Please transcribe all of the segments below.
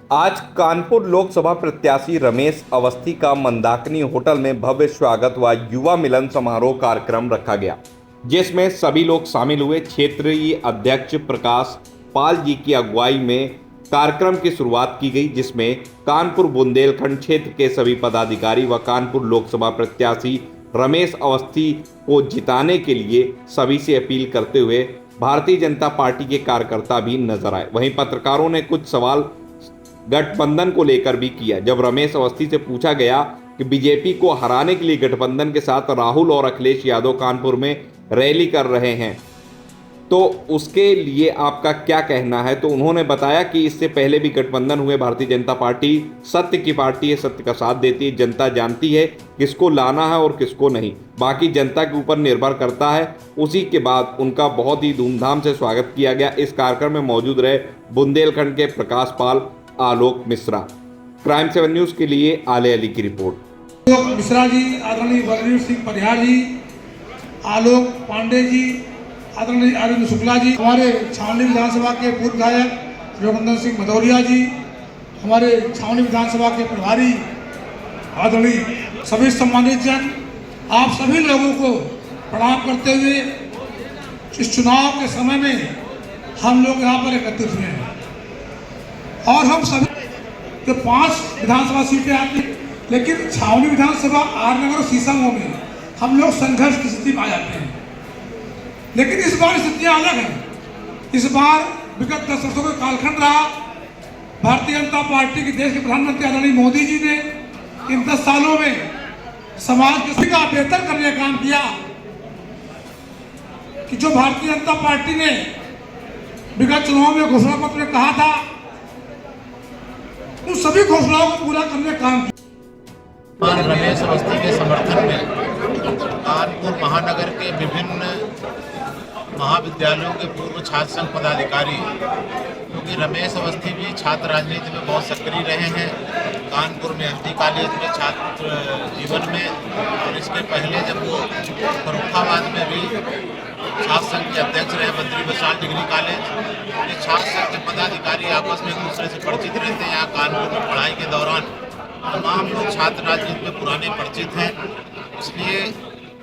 आज कानपुर लोकसभा प्रत्याशी रमेश अवस्थी का मंदाकिनी होटल में भव्य स्वागत व युवा मिलन समारोह कार्यक्रम रखा गया, जिसमें सभी लोग शामिल हुए। क्षेत्रीय अध्यक्ष प्रकाश पाल जी की अगुवाई में कार्यक्रम की शुरुआत की गई, जिसमें कानपुर बुंदेलखंड क्षेत्र के सभी पदाधिकारी व कानपुर लोकसभा प्रत्याशी रमेश अवस्थी को जिताने के लिए सभी से अपील करते हुए भारतीय जनता पार्टी के कार्यकर्ता भी नजर आए। वहीं पत्रकारों ने कुछ सवाल गठबंधन को लेकर भी किया। जब रमेश अवस्थी से पूछा गया कि बीजेपी को हराने के लिए गठबंधन के साथ राहुल और अखिलेश यादव कानपुर में रैली कर रहे हैं, तो उसके लिए आपका क्या कहना है, तो उन्होंने बताया कि इससे पहले भी गठबंधन हुए। भारतीय जनता पार्टी सत्य की पार्टी है, सत्य का साथ देती है। जनता जानती है किसको लाना है और किसको नहीं, बाकी जनता के ऊपर निर्भर करता है। उसी के बाद उनका बहुत ही धूमधाम से स्वागत किया गया। इस कार्यक्रम में मौजूद रहे बुंदेलखंड के प्रकाश पाल, आलोक मिश्रा। क्राइम 7 न्यूज़ के लिए आले अली की रिपोर्ट। आलोक मिश्रा जी, आदरणीय बलवीर सिंह परिहार जी, आलोक पांडे जी, आदरणीय अरविंद शुक्ला जी, हमारे छावनी विधानसभा के पूर्व विधायक रघुनंदन सिंह भदौरिया जी, हमारे छावनी विधानसभा के प्रभारी आदरणीय सभी सम्मानित जन, आप सभी लोगों को प्रणाम करते हुए इस चुनाव के समय में हम लोग यहाँ पर एकत्रित हुए हैं और हम सभी के 5 विधानसभा सीटें आती, लेकिन छावनी विधानसभा, आर नगर और सीसामऊ में हम लोग संघर्ष की स्थिति में आ जाते हैं। लेकिन इस बार स्थितियां अलग हैं। इस बार विगत 10 वर्षों का कालखंड रहा। भारतीय जनता पार्टी के देश के प्रधानमंत्री आदरणीय मोदी जी ने इन 10 सालों में समाज के सभी का बेहतर करने का काम किया कि जो भारतीय जनता पार्टी ने विगत चुनाव में घोषणा पत्र में कहा था, उन सभी घोषणाओं को पूरा करने का काम किया। रमेश अवस्थी के समर्थन में कानपुर महानगर के विभिन्न महाविद्यालयों के पूर्व छात्र संघ पदाधिकारी, क्योंकि रमेश अवस्थी भी छात्र राजनीति में बहुत सक्रिय रहे हैं। कानपुर में एसडी कॉलेज में छात्र जीवन में, और इसके पहले जब वो फर्रुखाबाद में भी छात्र संघ के अध्यक्ष रहे, बद्री विशाल डिग्री कॉलेज। ये छात्र संघ के पदाधिकारी आपस में एक दूसरे से परिचित रहते हैं। यहाँ कानपुर में पढ़ाई के दौरान तमाम लोग छात्र राजनीति में पुराने परिचित हैं। इसलिए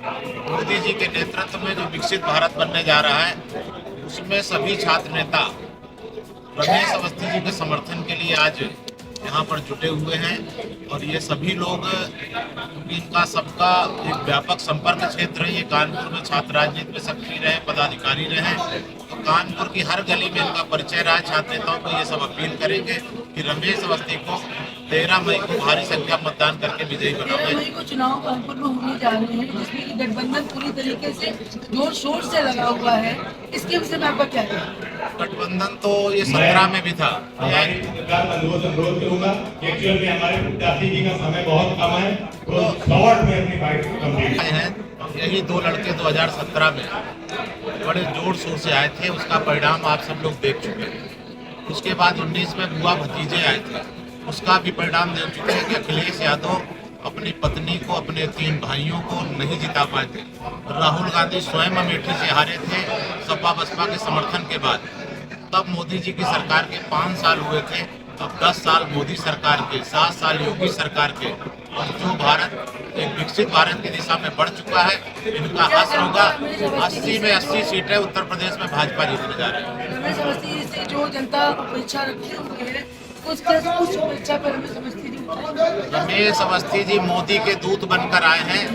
मोदी जी के नेतृत्व में जो विकसित भारत बनने जा रहा है, उसमें सभी छात्र नेता रमेश अवस्थी जी के समर्थन के लिए आज यहाँ पर जुटे हुए हैं। और ये सभी लोग, इनका सबका एक व्यापक संपर्क क्षेत्र है। ये कानपुर में छात्र राजनीति में सक्रिय रहे, पदाधिकारी रहे, तो कानपुर की हर गली में इनका परिचय रहा। छात्र नेताओं को ये सब अपील करेंगे कि रमेश अवस्थी को 13 मई को भारी संख्या मतदान करके विजयी बनाएं। 13 मई को चुनाव कानपुर में होने जा रहे हैं, जिसमें कि गठबंधन पूरी तरीके से जोर शोर से लगा हुआ है। इसके विषय में आपका क्या कहना है? गठबंधन तो ये 17 में भी था। एक्चुअली में हमारे प्रत्याशी जी का समय बहुत कम है, तो शॉर्ट में अपनी बाइट कंप्लीट है। यही 2 लड़के 2017 में बड़े जोर शोर से आए थे, उसका परिणाम आप सब लोग देख चुके हैं। उसके बाद 19 में बुआ भतीजे आए थे, उसका भी परिणाम देख चुके हैं कि अखिलेश यादव अपनी पत्नी को, अपने 3 भाइयों को नहीं जिता पाए थे। राहुल गांधी स्वयं अमेठी से हारे थे सपा बसपा के समर्थन के बाद। तब मोदी जी की सरकार के 5 साल हुए थे, अब 10 साल मोदी सरकार के, 7 साल योगी सरकार के, और जो भारत एक विकसित भारत की दिशा में बढ़ चुका है, इनका असर होगा। 80 में 80 सीटें उत्तर प्रदेश में भाजपा जीतने जा रहे हैं। रमेश अवस्थी से जो जनता अपेक्षा रखते हुए कुछ अपेक्षा पर रमेश अवस्थी जी मोदी के दूत बनकर आए हैं।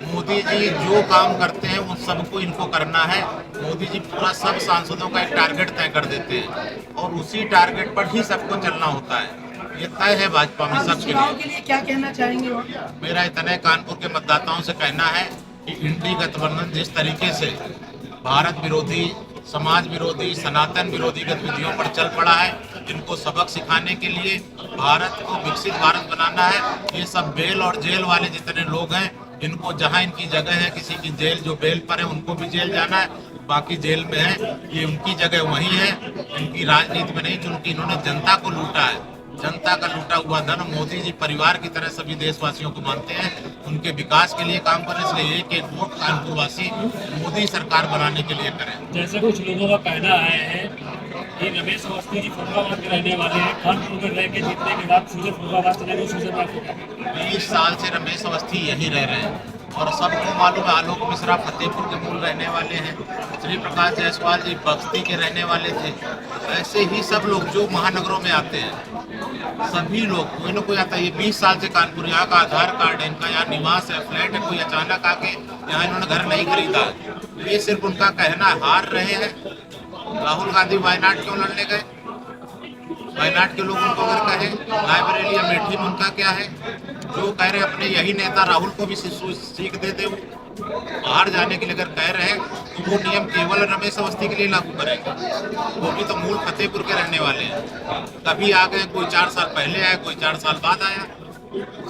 मोदी जी जो काम करते हैं उन सबको इनको करना है। मोदी जी पूरा सब सांसदों का एक टारगेट तय कर देते हैं और उसी टारगेट पर ही सबको चलना होता है। ये तय है भाजपा में सबके लिए। क्या कहना चाहेंगे? मेरा इतने कानपुर के मतदाताओं से कहना है कि इंडी गठबंधन जिस तरीके से भारत विरोधी, समाज विरोधी, सनातन विरोधी गतिविधियों पर चल पड़ा है, इनको सबक सिखाने के लिए भारत को विकसित भारत बनाना है। ये सब बेल और जेल वाले जितने लोग हैं, इनको जहां इनकी जगह है, किसी की जेल जो बेल पर है उनको भी जेल जाना है, बाकी जेल में है, ये उनकी जगह वहीं है। इनकी राजनीति में नहीं, चूंकि इन्होंने जनता को लूटा है। जनता का लूटा हुआ धन मोदी जी परिवार की तरह सभी देशवासियों को मानते हैं, उनके विकास के लिए काम करें। इसलिए एक वोट कानपुरवासी मोदी सरकार बनाने के लिए करें। जैसे कुछ लोगों का कहना आया है ये रमेश अवस्थी जी फरुखाबाद के रहने वाले हैं। कानपुर में रह के जीतने के बाद सीधे फरुखाबाद चले गए। उस विषय में आपको क्या कहना है? 20 साल से रमेश अवस्थी यहीं रह रहे हैं और सबको मालूम है आलोक मिश्रा फतेहपुर के मूल रहने वाले हैं, श्री प्रकाश जायसवाल जी बस्ती के रहने वाले थे। ऐसे ही सब लोग जो महानगरों में आते हैं सभी लोग कोई ना कोई आता है। ये 20 साल से कानपुर, यहाँ का आधार कार्ड है इनका, यहाँ निवास है, फ्लैट है, कोई अचानक आके यहाँ इन्होंने घर नहीं खरीदा है। ये सिर्फ उनका कहना हार रहे हैं। राहुल गांधी वायनाड क्यों लड़ने गए? वायनाड के लोग उनको अगर कहें रायबरेली या अमेठी में उनका क्या है? जो कह रहे अपने यही नेता राहुल को भी सीख देते वो बाहर जाने के लिए अगर कह रहे हैं तो वो नियम केवल रमेश अवस्थी के लिए लागू करेंगे। वो भी तो मूल फतेहपुर के रहने वाले हैं। कभी आ गए, कोई 4 साल पहले आया, कोई 4 साल बाद आया।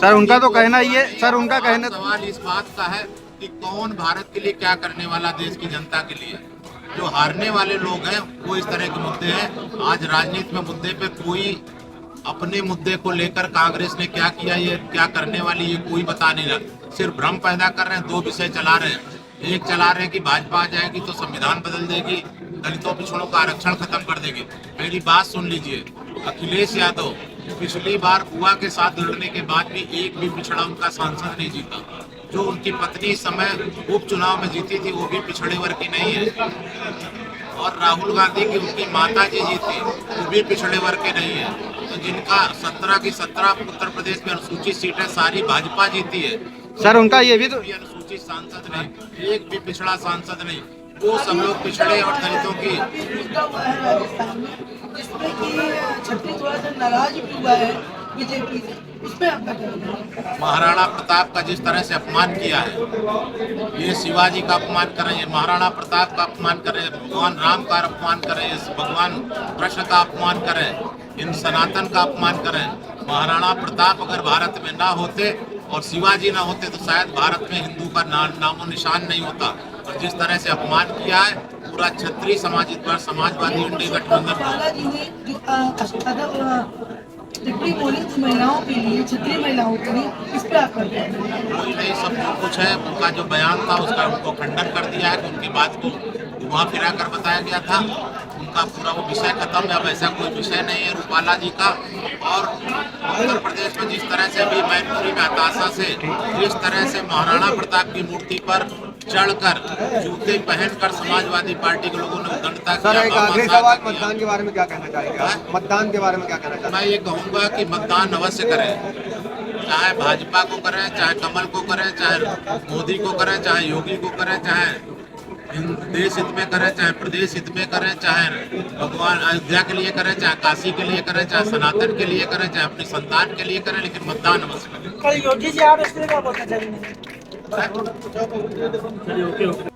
सर उनका तो कहना ये, सर उनका कहना सवाल इस बात का है कि कौन भारत के लिए क्या करने वाला, देश की जनता के लिए। जो हारने वाले लोग हैं वो इस तरह के मुद्दे हैं। आज राजनीति में मुद्दे पे कोई अपने मुद्दे को लेकर कांग्रेस ने क्या किया, ये क्या करने वाली, ये कोई बता नहीं रहा। सिर्फ भ्रम पैदा कर रहे हैं। 2 विषय चला रहे हैं। एक चला रहे हैं कि भाजपा आ जाएगी तो संविधान बदल देगी, दलितों पिछड़ों का आरक्षण खत्म कर देगी। मेरी बात सुन लीजिए, अखिलेश यादव पिछली बार बुआ के साथ लड़ने के बाद भी एक भी पिछड़ा उनका सांसद नहीं जीता। जो उनकी पत्नी इस समय उपचुनाव में जीती थी वो भी पिछड़े वर्ग की नहीं है। और राहुल गांधी की उनकी माता जी जीती वो भी पिछड़े वर्ग के नहीं है। तो जिनका 17 की 17 उत्तर प्रदेश में अनुसूचित सीटें सारी भाजपा जीती है। सर उनका ये भी तो अनुसूचित सांसद नहीं, एक भी पिछड़ा सांसद नहीं। वो सब लोग पिछड़े और दलितों की मुद्दा हुआ है राजस्थान में, जिसमें कि छत्तीस थोड़ा सा नाराज भी हुआ है बीजेपी से। उसमें आपका कहना है? महाराणा प्रताप का जिस तरह से अपमान किया है, ये शिवाजी का अपमान करें, ये महाराणा प्रताप का अपमान करें, भगवान राम का अपमान करें, भगवान कृष्ण का अपमान करें, इन सनातन का अपमान करें। महाराणा प्रताप अगर भारत में ना होते और शिवाजी ना होते तो शायद भारत में हिंदू का नामो निशान नहीं होता। और जिस तरह से अपमान किया है पूरा क्षत्रिय समाज पर समाजवादी इंडिया गठबंधन बालाजी ने जो टिप्पणी बोली थी महिलाओं के लिए, क्षत्रिय महिलाओं के लिए, इस पर आपका क्या कहना है? कोई नहीं, सब कुछ है। उनका जो बयान था उसका उनको खंडन कर दिया है कि उनकी बात को घुमा फिरा कर बताया गया था। उनका पूरा वो विषय खत्म है। अब ऐसा कोई विषय नहीं है रूपाला जी का। और उत्तर प्रदेश में जिस तरह से अभी मैनपुरी में हताशा से जिस तरह से महाराणा प्रताप की मूर्ति पर चढ़कर जूते पहनकर समाजवादी पार्टी के लोगों ने उद्दंडता सर एक आखिरी सवाल, किया। मतदान के बारे में क्या कहना चाहेंगे? मतदान के बारे में क्या कहना चाहेंगे? मैं ये कहूँगा कि मतदान अवश्य करें, चाहे भाजपा को करें, चाहे कमल को करें, चाहे मोदी को करें, चाहे योगी को करें, चाहे देश हित में करें, चाहे प्रदेश हित में करें, चाहे भगवान अयोध्या के लिए करें, चाहे काशी के लिए करें, चाहे सनातन के लिए करें, चाहे अपनी संतान के लिए करें, लेकिन मतदान अवश्य करें। योगी जी आप इसलिए क्या बोलना चाहेंगे? चलिए, ओके।